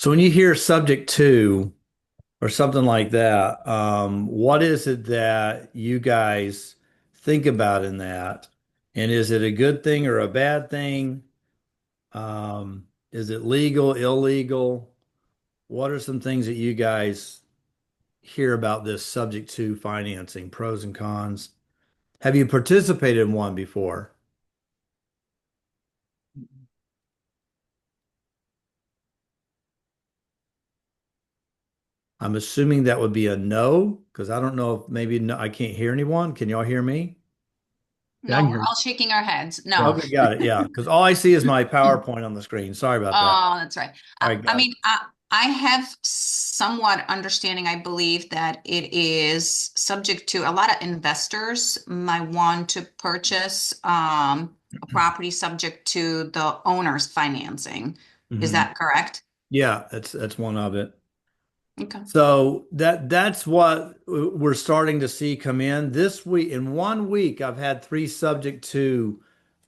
So when you hear subject to or something like that, what is it that you guys think about in that? And is it a good thing or a bad thing? Is it legal, illegal? What are some things that you guys hear about this subject to financing, pros and cons? Have you participated in one before? I'm assuming that would be a no, because I don't know if maybe no, I can't hear anyone. Can y'all hear me? Yeah, I No, can we're hear you. all shaking our heads. Yeah. No. Okay, got it. Yeah, because all I see is my PowerPoint on the screen. Sorry about that. Oh, that's right. All I, right, I got it. mean, I have somewhat understanding. I believe that it is subject to a lot of investors might want to purchase a property subject to the owner's financing. Is Hmm. that correct? Yeah, that's one of it. Okay. So that's what we're starting to see come in this week. In 1 week, I've had three subject to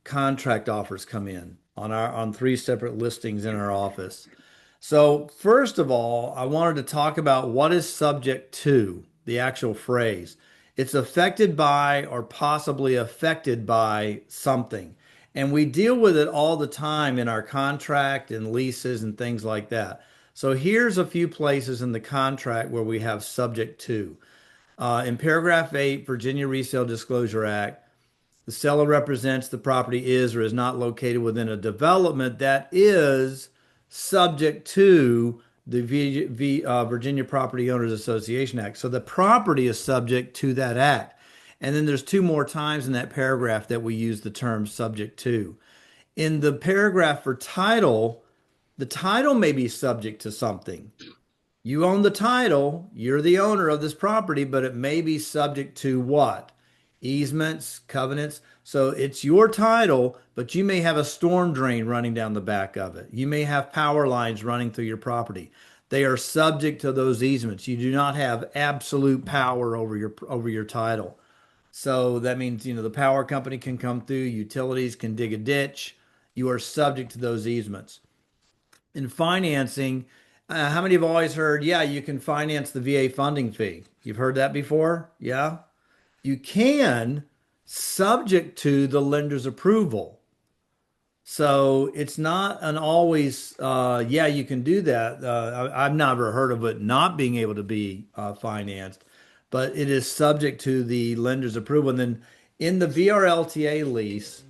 contract offers come in on three separate listings in our office. So first of all, I wanted to talk about what is subject to, the actual phrase. It's affected by or possibly affected by something. And we deal with it all the time in our contract and leases and things like that. So here's a few places in the contract where we have subject to. In paragraph 8, Virginia Resale Disclosure Act, the seller represents the property is or is not located within a development that is subject to the Virginia Property Owners Association Act. So the property is subject to that act. And then there's two more times in that paragraph that we use the term subject to. In the paragraph for title, the title may be subject to something. You own the title, you're the owner of this property, but it may be subject to what? Easements, covenants. So it's your title, but you may have a storm drain running down the back of it. You may have power lines running through your property. They are subject to those easements. You do not have absolute power over your title. So that means, the power company can come through, utilities can dig a ditch. You are subject to those easements in financing. How many have always heard, yeah, you can finance the VA funding fee? You've heard that before? Yeah. You can, subject to the lender's approval. So it's not an always, yeah, you can do that. I've never heard of it not being able to be financed, but it is subject to the lender's approval. And then in the VRLTA lease,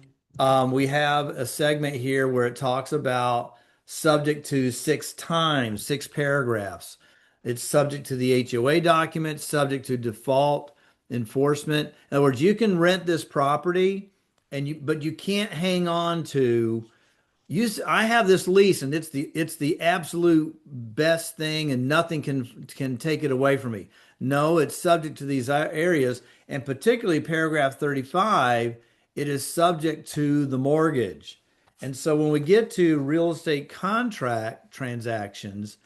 we have a segment here where it talks about subject to six times, six paragraphs. It's subject to the HOA document, subject to default enforcement. In other words, you can rent this property but you can't hang on to I have this lease and it's the absolute best thing and nothing can take it away from me. No, it's subject to these areas, and particularly paragraph 35, it is subject to the mortgage. And so when we get to real estate contract transactions,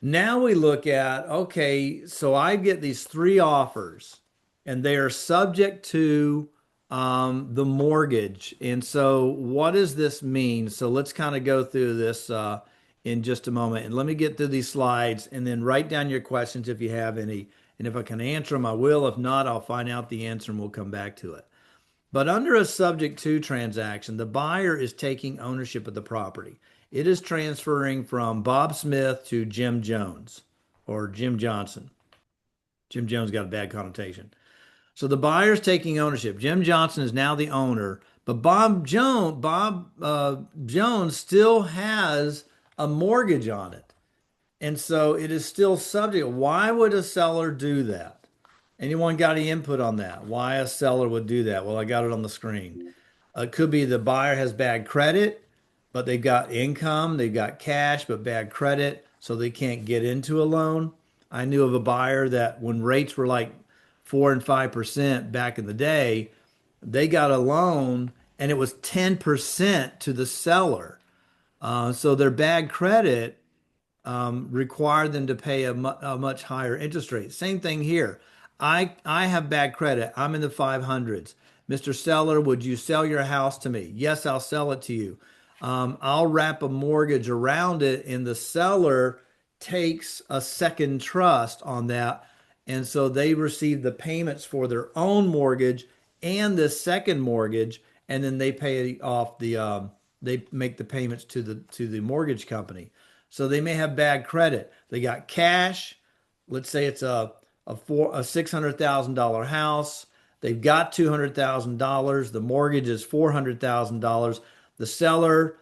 now we look at, okay, so I get these three offers and they are subject to the mortgage. And so what does this mean? So let's kind of go through this in just a moment. And let me get through these slides and then write down your questions if you have any. And if I can answer them, I will. If not, I'll find out the answer and we'll come back to it. But under a subject to transaction, the buyer is taking ownership of the property. It is transferring from Bob Smith to Jim Jones or Jim Johnson. Jim Jones got a bad connotation. So the buyer's taking ownership. Jim Johnson is now the owner, but Bob Jones still has a mortgage on it. And so it is still subject. Why would a seller do that? Anyone got any input on that? Why a seller would do that? Well, I got it on the screen. It could be the buyer has bad credit, but they've got income, they've got cash, but bad credit, so they can't get into a loan. I knew of a buyer that when rates were like 4 and 5% back in the day, they got a loan and it was 10% to the seller. So their bad credit require them to pay a much higher interest rate. Same thing here. I have bad credit. I'm in the 500s. Mr. Seller, would you sell your house to me? Yes, I'll sell it to you. I'll wrap a mortgage around it, and the seller takes a second trust on that. And so they receive the payments for their own mortgage and the second mortgage, and then they pay off they make the payments to the mortgage company. So they may have bad credit. They got cash. Let's say it's a $600,000 house. They've got $200,000. The mortgage is $400,000. The seller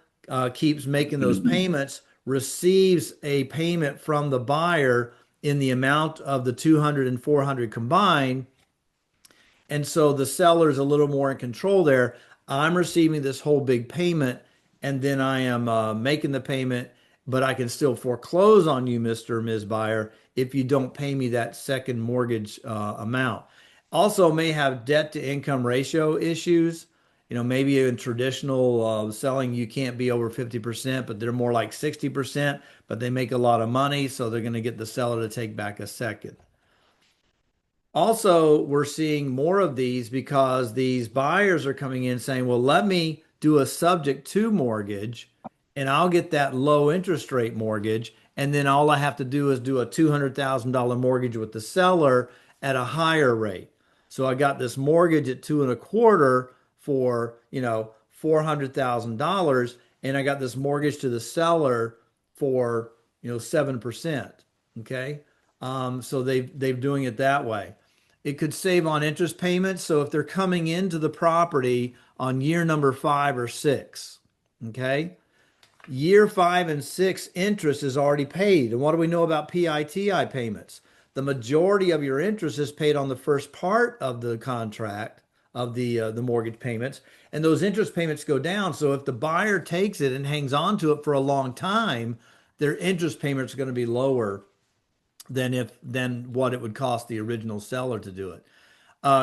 keeps making those payments, receives a payment from the buyer in the amount of the 200 and 400 combined. And so the seller's a little more in control there. I'm receiving this whole big payment, and then I am making the payment, but I can still foreclose on you, Mr. or Ms. Buyer, if you don't pay me that second mortgage amount. Also, may have debt to income ratio issues. Maybe in traditional selling, you can't be over 50%, but they're more like 60%, but they make a lot of money, so they're going to get the seller to take back a second. Also, we're seeing more of these because these buyers are coming in saying, well, let me do a subject to mortgage and I'll get that low interest rate mortgage. And then all I have to do is do a $200,000 mortgage with the seller at a higher rate. So I got this mortgage at 2.25 for, $400,000. And I got this mortgage to the seller for, 7%. Okay. So they're doing it that way. It could save on interest payments. So if they're coming into the property on year number 5 or 6, okay, year 5 and 6 interest is already paid. And what do we know about PITI payments? The majority of your interest is paid on the first part of the contract of the mortgage payments, and those interest payments go down. So if the buyer takes it and hangs on to it for a long time, their interest payments are going to be lower than what it would cost the original seller to do it.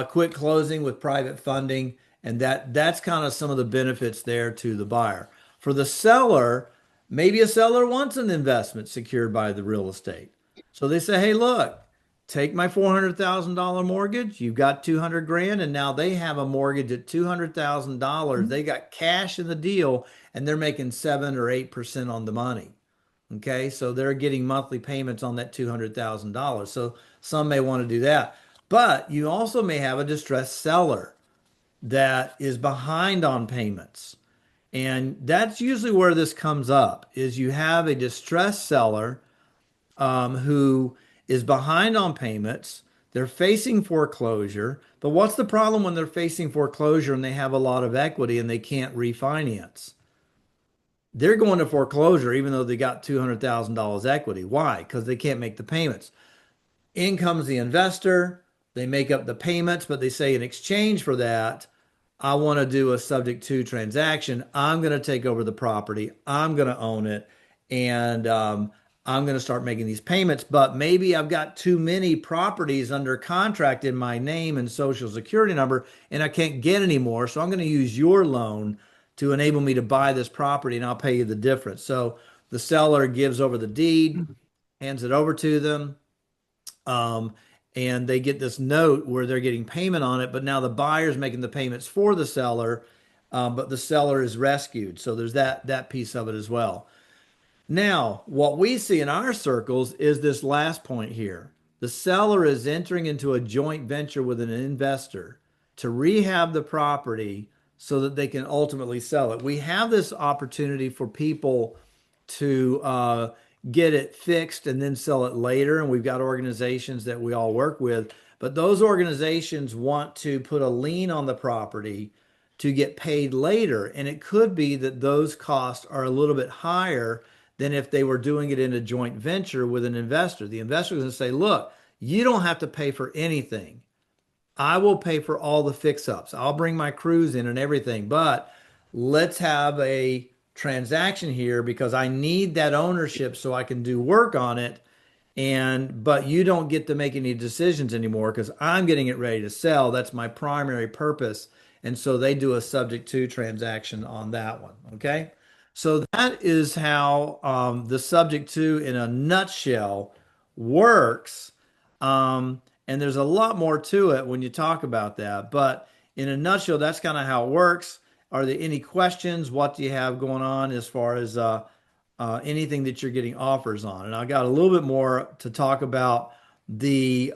Quick closing with private funding, and that's kind of some of the benefits there to the buyer. For the seller, maybe a seller wants an investment secured by the real estate. So they say, hey, look, take my $400,000 mortgage. You've got 200 grand, and now they have a mortgage at $200,000. They got cash in the deal, and they're making 7 or 8% on the money. Okay, so they're getting monthly payments on that $200,000. So some may want to do that. But you also may have a distressed seller that is behind on payments. And that's usually where this comes up, is you have a distressed seller who is behind on payments. They're facing foreclosure. But what's the problem when they're facing foreclosure and they have a lot of equity and they can't refinance? They're going to foreclosure even though they got $200,000 equity. Why? Because they can't make the payments. In comes the investor. They make up the payments, but they say in exchange for that, I want to do a subject to transaction. I'm going to take over the property. I'm going to own it. And I'm going to start making these payments. But maybe I've got too many properties under contract in my name and social security number, and I can't get any more. So I'm going to use your loan to enable me to buy this property, and I'll pay you the difference. So the seller gives over the deed, hands it over to them, and they get this note where they're getting payment on it. But now the buyer's making the payments for the seller, but the seller is rescued. So there's that piece of it as well. Now, what we see in our circles is this last point here. The seller is entering into a joint venture with an investor to rehab the property so that they can ultimately sell it. We have this opportunity for people to get it fixed and then sell it later. And we've got organizations that we all work with, but those organizations want to put a lien on the property to get paid later. And it could be that those costs are a little bit higher than if they were doing it in a joint venture with an investor. The investor is going to say, look, you don't have to pay for anything. I will pay for all the fix-ups. I'll bring my crews in and everything, but let's have a transaction here because I need that ownership so I can do work on it. But you don't get to make any decisions anymore because I'm getting it ready to sell. That's my primary purpose. And so they do a subject to transaction on that one. Okay. So that is how the subject to in a nutshell works. And there's a lot more to it when you talk about that. But in a nutshell, that's kind of how it works. Are there any questions? What do you have going on as far as anything that you're getting offers on? And I got a little bit more to talk about the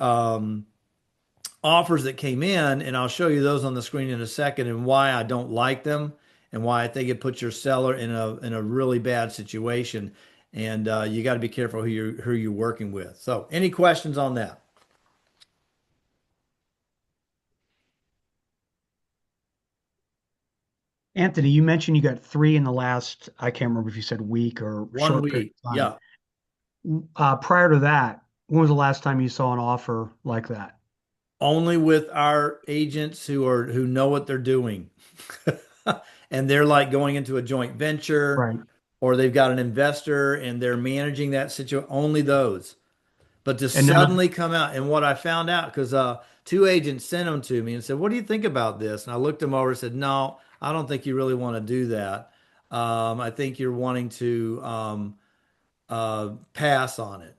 offers that came in, and I'll show you those on the screen in a second and why I don't like them and why I think it puts your seller in a really bad situation. And you got to be careful who you're working with. So, any questions on that? Anthony, you mentioned you got three in the last, I can't remember if you said week or One short period week, of time. yeah. Prior to that, when was the last time you saw an offer like that? Only with our agents who know what they're doing. And they're like going into a joint venture Right. or they've got an investor and they're managing that situation. Only those. But to And none of, suddenly come out, and what I found out, because two agents sent them to me and said, "What do you think about this?" And I looked them over and said, "No, I don't think you really want to do that. I think you're wanting to pass on it."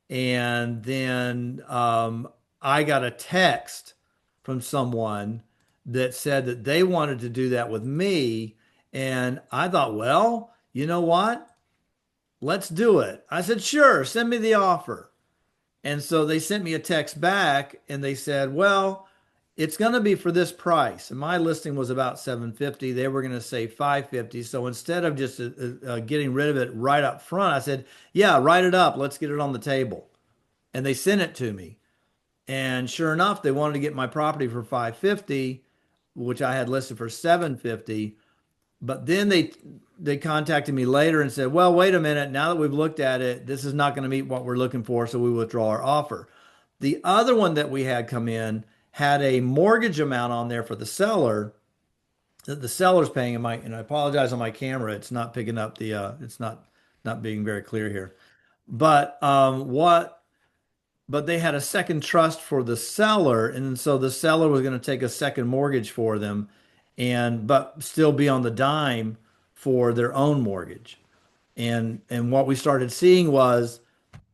And then I got a text from someone that said that they wanted to do that with me. And I thought, well, you know what? Let's do it. I said, sure, send me the offer. And so they sent me a text back and they said, well, it's going to be for this price. And my listing was about 750. They were going to say 550. So instead of just getting rid of it right up front, I said, yeah, write it up. Let's get it on the table. And they sent it to me. And sure enough, they wanted to get my property for 550, which I had listed for 750. But then they contacted me later and said, "Well, wait a minute. Now that we've looked at it, this is not going to meet what we're looking for, so we withdraw our offer." The other one that we had come in had a mortgage amount on there for the seller that the seller's paying. And I apologize on my camera, it's not picking up it's not being very clear here. But but they had a second trust for the seller, and so the seller was going to take a second mortgage for them, and but still be on the dime for their own mortgage. And what we started seeing was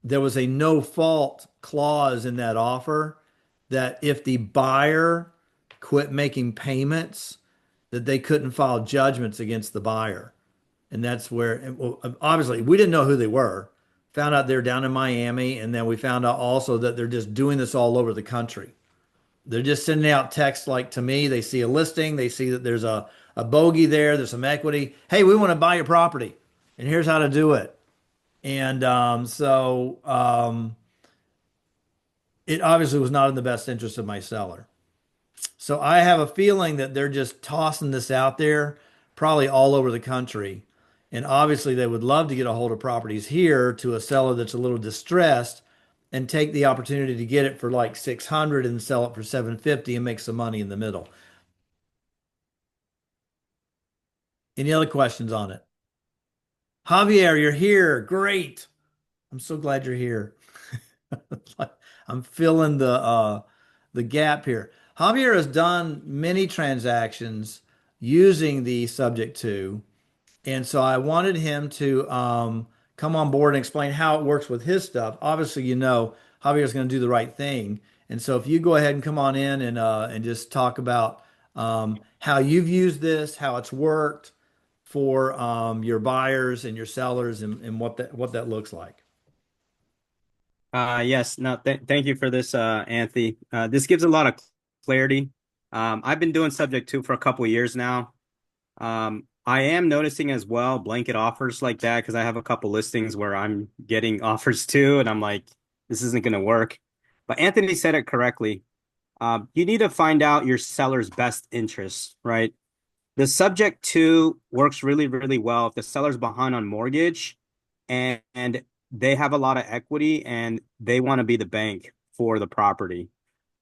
there was a no fault clause in that offer that if the buyer quit making payments, that they couldn't file judgments against the buyer. And that's where, well, obviously, we didn't know who they were. Found out they're down in Miami, and then we found out also that they're just doing this all over the country. They're just sending out texts like to me. They see a listing, they see that there's a bogey there, there's some equity. Hey, we want to buy your property, and here's how to do it. And it obviously was not in the best interest of my seller. So I have a feeling that they're just tossing this out there, probably all over the country. And obviously, they would love to get a hold of properties here to a seller that's a little distressed and take the opportunity to get it for like 600 and sell it for 750 and make some money in the middle. Any other questions on it? Javier, you're here. Great. I'm so glad you're here. I'm filling the gap here. Javier has done many transactions using the subject to, and so I wanted him to come on board and explain how it works with his stuff. Obviously, Javier's going to do the right thing, and so if you go ahead and come on in and just talk about how you've used this, how it's worked for your buyers and your sellers, and what that looks like. Yes, no, thank you for this, Anthony. This gives a lot of clarity. I've been doing subject to for a couple of years now. I am noticing as well blanket offers like that because I have a couple listings where I'm getting offers too, and I'm like, this isn't going to work. But Anthony said it correctly. You need to find out your seller's best interests, right? The subject to works really, really well if the seller's behind on mortgage and they have a lot of equity and they want to be the bank for the property.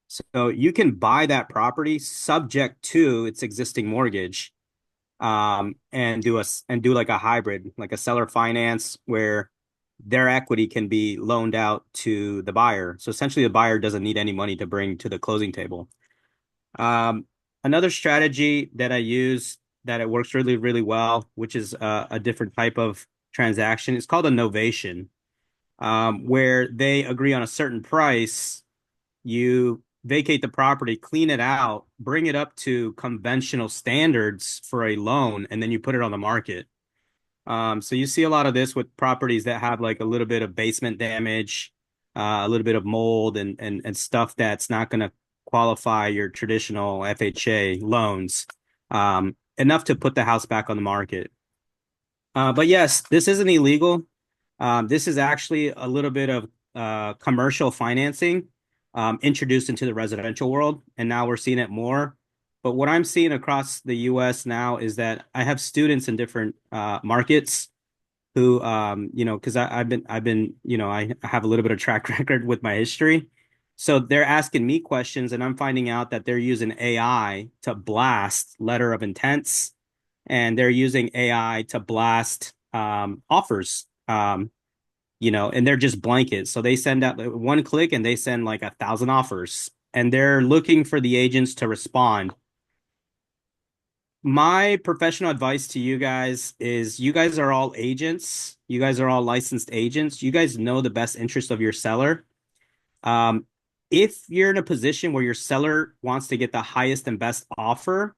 So you can buy that property subject to its existing mortgage, and do like a hybrid, like a seller finance where their equity can be loaned out to the buyer. So essentially the buyer doesn't need any money to bring to the closing table. Um, Another strategy that I use that it works really, really well, which is a different type of transaction, it's called a novation, where they agree on a certain price. You vacate the property, clean it out, bring it up to conventional standards for a loan, and then you put it on the market. So you see a lot of this with properties that have like a little bit of basement damage, a little bit of mold and stuff that's not going to qualify your traditional FHA loans, enough to put the house back on the market. But yes, this isn't illegal. This is actually a little bit of commercial financing introduced into the residential world, and now we're seeing it more. But what I'm seeing across the U.S. now is that I have students in different markets who, because I've been, I have a little bit of track record with my history. So they're asking me questions, and I'm finding out that they're using AI to blast letter of intents, and they're using AI to blast offers. And they're just blankets. So they send out one click and they send like 1,000 offers, and they're looking for the agents to respond. My professional advice to you guys is you guys are all agents. You guys are all licensed agents. You guys know the best interest of your seller. Um, if you're in a position where your seller wants to get the highest and best offer,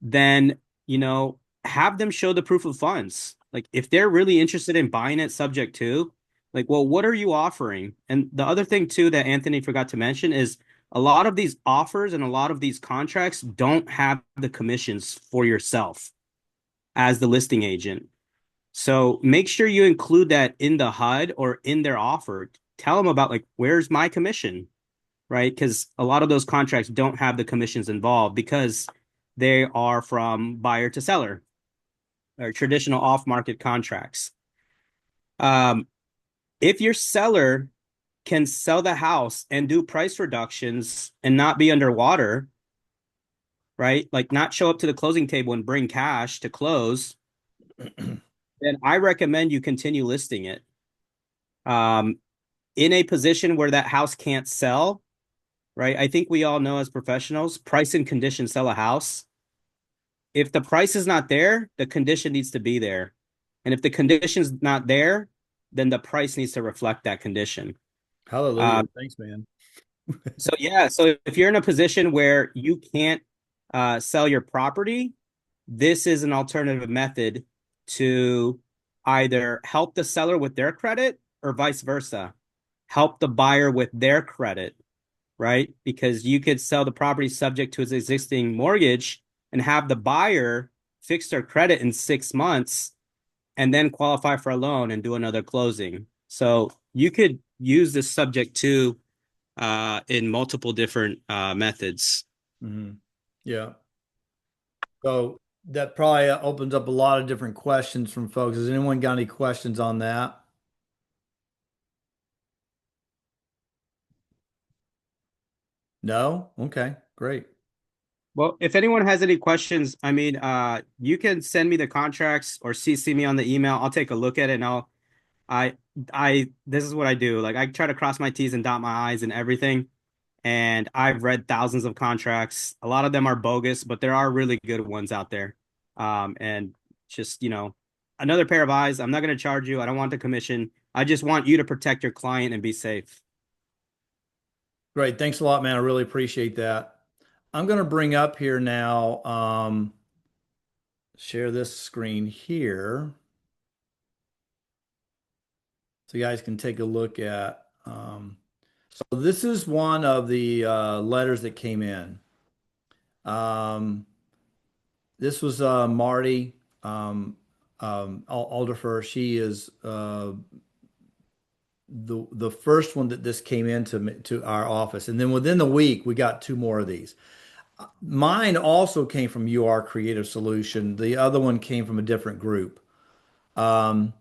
then, have them show the proof of funds. Like if they're really interested in buying it subject to, like, well, what are you offering? And the other thing too that Anthony forgot to mention is a lot of these offers and a lot of these contracts don't have the commissions for yourself as the listing agent. So make sure you include that in the HUD or in their offer. Tell them about like, where's my commission, right? Because a lot of those contracts don't have the commissions involved because they are from buyer to seller or traditional off-market contracts. If your seller can sell the house and do price reductions and not be underwater, right? Like not show up to the closing table and bring cash to close, then I recommend you continue listing it. In a position where that house can't sell, right? I think we all know as professionals, price and condition sell a house. If the price is not there, the condition needs to be there. And if the condition's not there, then the price needs to reflect that condition. Hallelujah. Thanks, man. So if you're in a position where you can't sell your property, this is an alternative method to either help the seller with their credit or vice versa. Help the buyer with their credit, right? Because you could sell the property subject to its existing mortgage and have the buyer fix their credit in 6 months and then qualify for a loan and do another closing. So you could use this subject to in multiple different methods. Mm-hmm. Yeah. So that probably opens up a lot of different questions from folks. Has anyone got any questions on that? No? Okay, great. Well, if anyone has any questions, I mean, you can send me the contracts or CC me on the email. I'll take a look at it and this is what I do. Like I try to cross my T's and dot my I's and everything. And I've read thousands of contracts. A lot of them are bogus, but there are really good ones out there. And just, another pair of eyes. I'm not going to charge you. I don't want the commission. I just want you to protect your client and be safe. Great. Thanks a lot, man. I really appreciate that. I'm going to bring up here now, share this screen here. So you guys can take a look at, so this is one of the letters that came in. This was Marty Alderfer. She is the first one that this came into to our office, and then within the week we got two more of these. Mine also came from UR Creative Solution. The other one came from a different group. To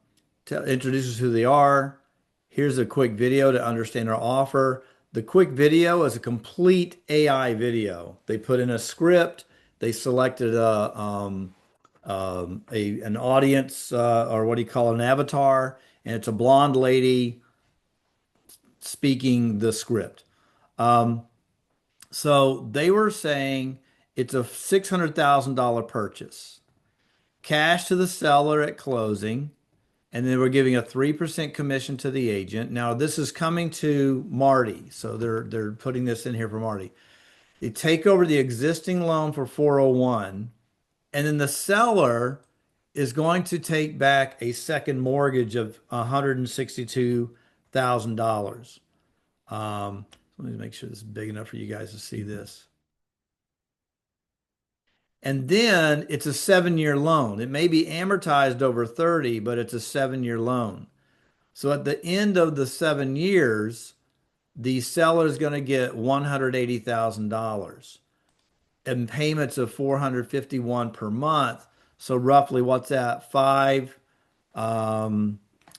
introduce us who they are. Here's a quick video to understand our offer. The quick video is a complete AI video. They put in a script. They selected an audience or what do you call it, an avatar, and it's a blonde lady speaking the script. So they were saying it's a $600,000 purchase, cash to the seller at closing, and then we're giving a 3% commission to the agent. Now this is coming to Marty, so they're putting this in here for Marty. They take over the existing loan for 401, and then the seller is going to take back a second mortgage of $162,000. Let me make sure this is big enough for you guys to see this. And then it's a 7-year loan. It may be amortized over 30, but it's a 7-year loan. So at the end of the 7 years, the seller is going to get $180,000 and payments of $451 per month. So roughly, what's that? About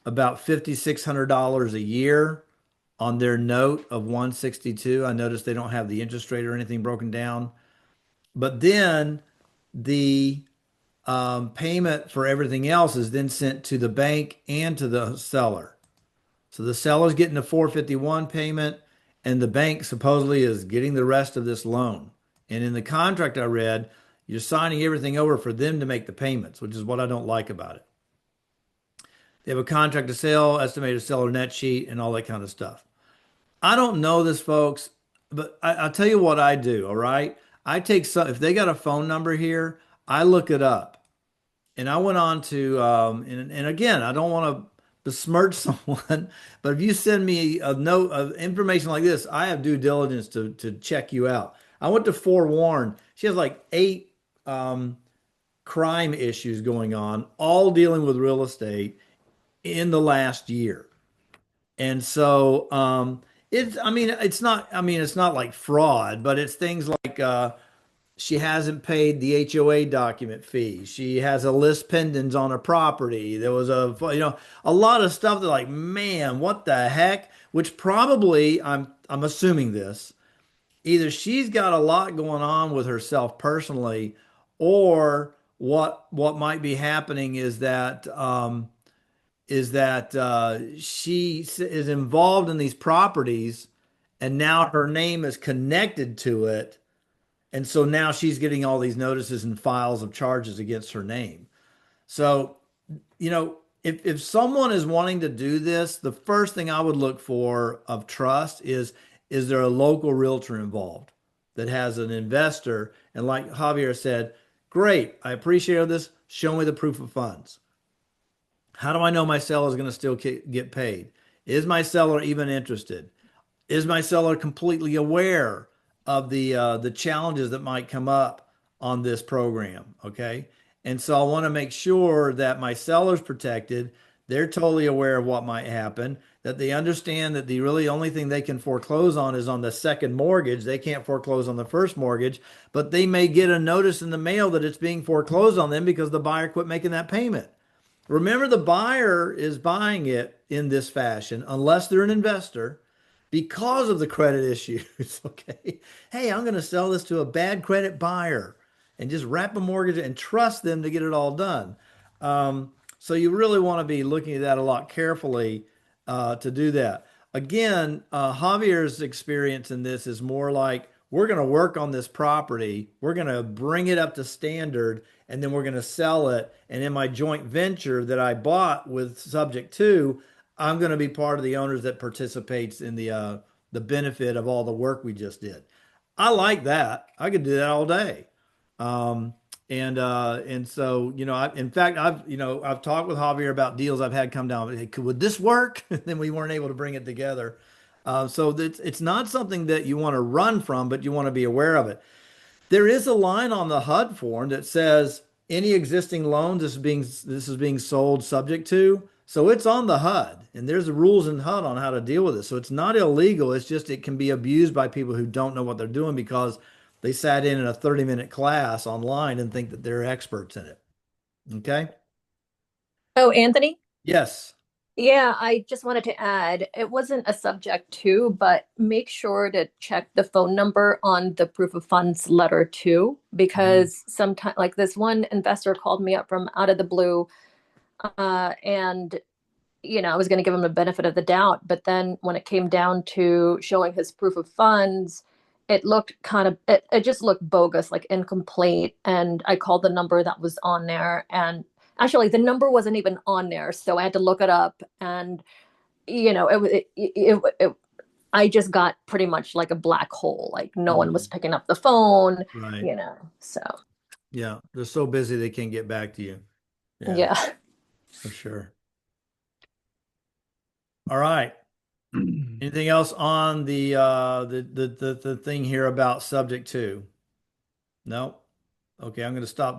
$5,600 a year on their note of 162. I noticed they don't have the interest rate or anything broken down. But then the payment for everything else is then sent to the bank and to the seller. So the seller's getting the 451 payment, and the bank supposedly is getting the rest of this loan. And in the contract I read, you're signing everything over for them to make the payments, which is what I don't like about it. They have a contract to sell, estimated seller net sheet, and all that kind of stuff. I don't know this, folks, but I'll tell you what I do, all right? I take some, if they got a phone number here, I look it up. And I went on to, and again, I don't want to besmirch someone, but if you send me a note of information like this, I have due diligence to check you out. I went to Forewarn. She has like 8 crime issues going on, all dealing with real estate in the last year. And so it's not like fraud, but it's things like she hasn't paid the HOA document fee. She has a list pendants on her property. There was a lot of stuff that, like, man, what the heck? Which probably, I'm assuming this, either she's got a lot going on with herself personally, or what might be happening is that she is involved in these properties, and now her name is connected to it. And so now she's getting all these notices and files of charges against her name. So, if someone is wanting to do this, the first thing I would look for of trust is there a local realtor involved that has an investor? And like Javier said, great, I appreciate all this. Show me the proof of funds. How do I know my seller is going to still get paid? Is my seller even interested? Is my seller completely aware of the challenges that might come up on this program? Okay. And so I want to make sure that my seller's protected. They're totally aware of what might happen, that they understand that the really only thing they can foreclose on is on the second mortgage. They can't foreclose on the first mortgage, but they may get a notice in the mail that it's being foreclosed on them because the buyer quit making that payment. Remember, the buyer is buying it in this fashion unless they're an investor because of the credit issues. Okay. Hey, I'm going to sell this to a bad credit buyer and just wrap a mortgage and trust them to get it all done. So you really want to be looking at that a lot carefully to do that. Again, Javier's experience in this is more like, we're going to work on this property, we're going to bring it up to standard, and then we're going to sell it. And in my joint venture that I bought with Subject 2, I'm going to be part of the owners that participates in the benefit of all the work we just did. I like that. I could do that all day. And so, in fact, I've talked with Javier about deals I've had come down. Hey, would this work? And then we weren't able to bring it together. So it's not something that you want to run from, but you want to be aware of it. There is a line on the HUD form that says any existing loans this is being sold subject to. So it's on the HUD, and there's the rules in HUD on how to deal with it. So it's not illegal. It's just it can be abused by people who don't know what they're doing because they sat in a 30-minute class online and think that they're experts in it. Okay? Oh, Anthony? Yes. Yeah, I just wanted to add, it wasn't a subject to, but make sure to check the phone number on the proof of funds letter too, because sometimes, like this one investor called me up from out of the blue, and I was going to give him the benefit of the doubt, but then when it came down to showing his proof of funds, it looked it just looked bogus, like incomplete. And I called the number that was on there, and actually the number wasn't even on there, so I had to look it up, and I just got pretty much like a black hole. Like no one was picking up the phone, Right. So Yeah. They're so busy they can't get back to you. yeah. For sure. All right. Anything else on the thing here about subject to? No. Okay, I'm going to stop